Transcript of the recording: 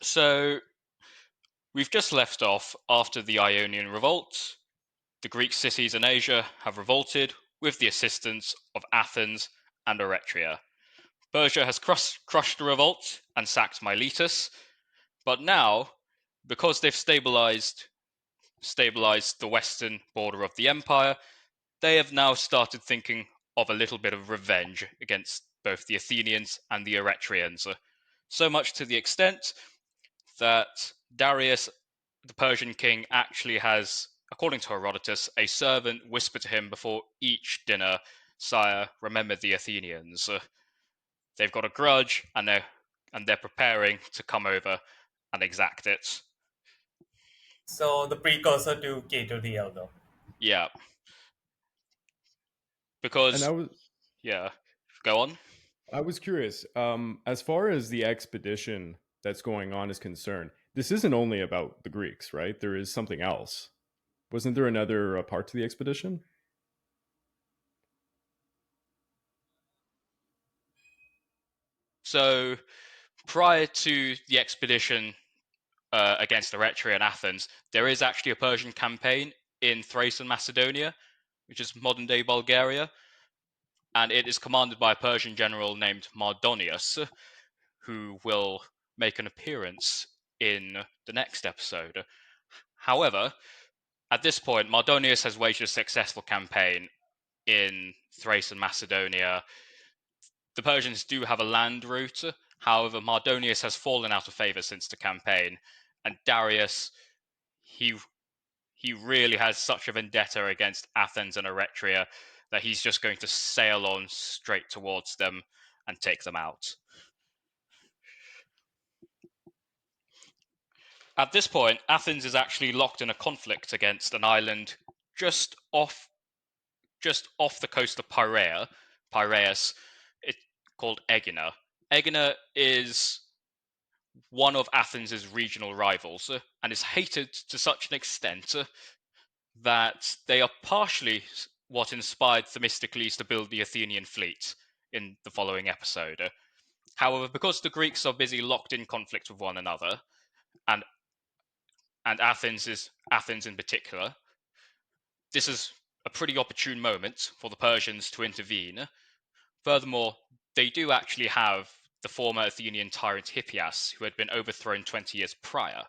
So we've just left off after the Ionian revolt. The Greek cities in Asia have revolted with the assistance of Athens and Eretria. Persia has crushed the revolt and sacked Miletus, but now, because they've stabilized the western border of the empire, they have now started thinking of a little bit of revenge against both the Athenians and the Eretrians. So much to the extent that Darius, the Persian king, actually has, according to Herodotus, a servant whisper to him before each dinner, "Sire, remember the Athenians." They've got a grudge, and they're preparing to come over and exact it. So the precursor to Cato the Elder. Yeah, And because yeah, go on. I was curious, as far as the expedition that's going on is concerned, this isn't only about the Greeks, right? There is something else. Wasn't there another part to the expedition? So prior to the expedition against Eretria and Athens, there is actually a Persian campaign in Thrace and Macedonia, which is modern day Bulgaria, and it is commanded by a Persian general named Mardonius, who will make an appearance in the next episode. However, at this point, Mardonius has waged a successful campaign in Thrace and Macedonia. The Persians do have a land route, however, Mardonius has fallen out of favor since the campaign, and Darius, he he really has such a vendetta against Athens and Eretria that he's just going to sail on straight towards them and take them out. At this point, Athens is actually locked in a conflict against an island just off the coast of Piraeus, it's called Aegina. Aegina is one of Athens' regional rivals and is hated to such an extent that they are partially what inspired Themistocles to build the Athenian fleet in the following episode. However, because the Greeks are busy locked in conflict with one another, and Athens in particular, this is a pretty opportune moment for the Persians to intervene. Furthermore, they do actually have the former Athenian tyrant Hippias, who had been overthrown 20 years prior.